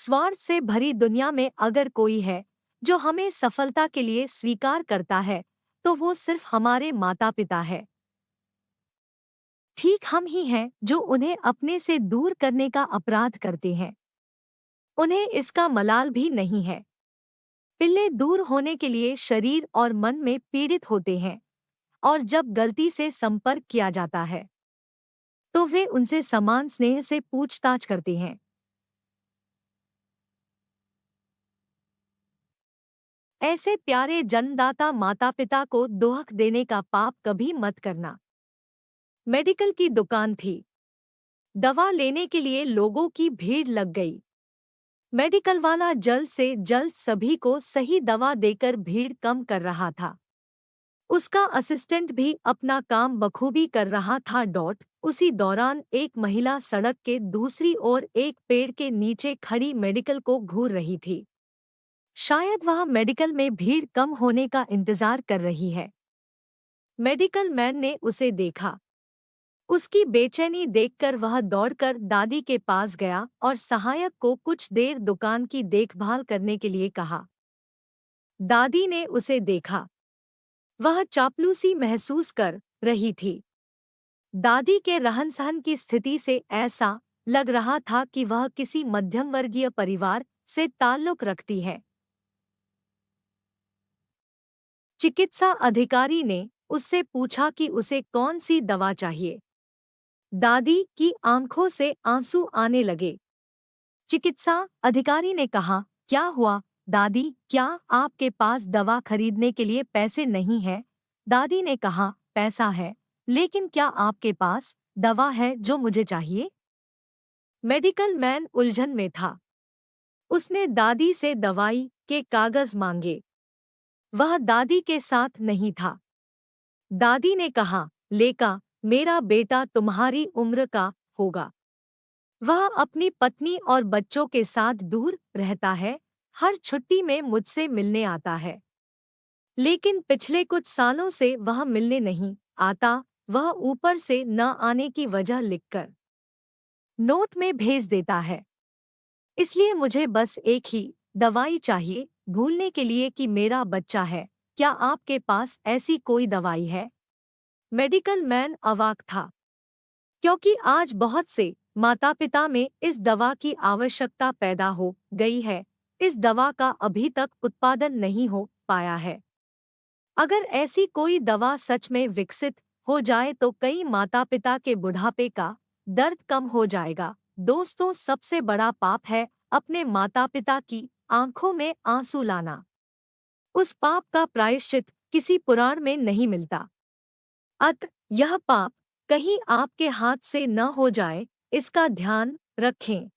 स्वार्थ से भरी दुनिया में अगर कोई है जो हमें सफलता के लिए स्वीकार करता है, तो वो सिर्फ हमारे माता पिता है। ठीक हम ही हैं जो उन्हें अपने से दूर करने का अपराध करते हैं। उन्हें इसका मलाल भी नहीं है। पिल्ले दूर होने के लिए शरीर और मन में पीड़ित होते हैं, और जब गलती से संपर्क किया जाता है तो वे उनसे समान स्नेह से पूछताछ करते हैं। ऐसे प्यारे जन्मदाता माता पिता को दोहक देने का पाप कभी मत करना। मेडिकल की दुकान थी। दवा लेने के लिए लोगों की भीड़ लग गई। मेडिकल वाला जल्द से जल्द सभी को सही दवा देकर भीड़ कम कर रहा था। उसका असिस्टेंट भी अपना काम बखूबी कर रहा था। उसी दौरान एक महिला सड़क के दूसरी ओर एक पेड़ के नीचे खड़ी मेडिकल को घूर रही थी। शायद वह मेडिकल में भीड़ कम होने का इंतजार कर रही है। मेडिकल मैन ने उसे देखा। उसकी बेचैनी देखकर वह दौड़कर दादी के पास गया और सहायक को कुछ देर दुकान की देखभाल करने के लिए कहा। दादी ने उसे देखा। वह चापलूसी महसूस कर रही थी। दादी के रहन-सहन की स्थिति से ऐसा लग रहा था कि वह किसी मध्यम वर्गीय परिवार से ताल्लुक रखती है। चिकित्सा अधिकारी ने उससे पूछा कि उसे कौन सी दवा चाहिए। दादी की आंखों से आंसू आने लगे। चिकित्सा अधिकारी ने कहा, क्या हुआ दादी, क्या आपके पास दवा खरीदने के लिए पैसे नहीं हैं? दादी ने कहा, पैसा है, लेकिन क्या आपके पास दवा है जो मुझे चाहिए? मेडिकल मैन उलझन में था। उसने दादी से दवाई के कागज मांगे। वह दादी के साथ नहीं था। दादी ने कहा, लेका, मेरा बेटा तुम्हारी उम्र का होगा। वह अपनी पत्नी और बच्चों के साथ दूर रहता है, हर छुट्टी में मुझसे मिलने आता है। लेकिन पिछले कुछ सालों से वह मिलने नहीं आता। वह ऊपर से न आने की वजह लिखकर नोट में भेज देता है। इसलिए मुझे बस एक ही दवाई चाहिए, भूलने के लिए कि मेरा बच्चा है। क्या आपके पास ऐसी कोई दवाई है? मेडिकल मैन अवाक था, क्योंकि आज बहुत से माता पिता में इस दवा की आवश्यकता पैदा हो गई है। इस दवा का अभी तक उत्पादन नहीं हो पाया है। अगर ऐसी कोई दवा सच में विकसित हो जाए तो कई माता पिता के बुढ़ापे का दर्द कम हो जाएगा। दोस्तों, सबसे बड़ा पाप है अपने माता पिता की आंखों में आंसू लाना। उस पाप का प्रायश्चित किसी पुराण में नहीं मिलता। यह पाप कहीं आपके हाथ से न हो जाए, इसका ध्यान रखें।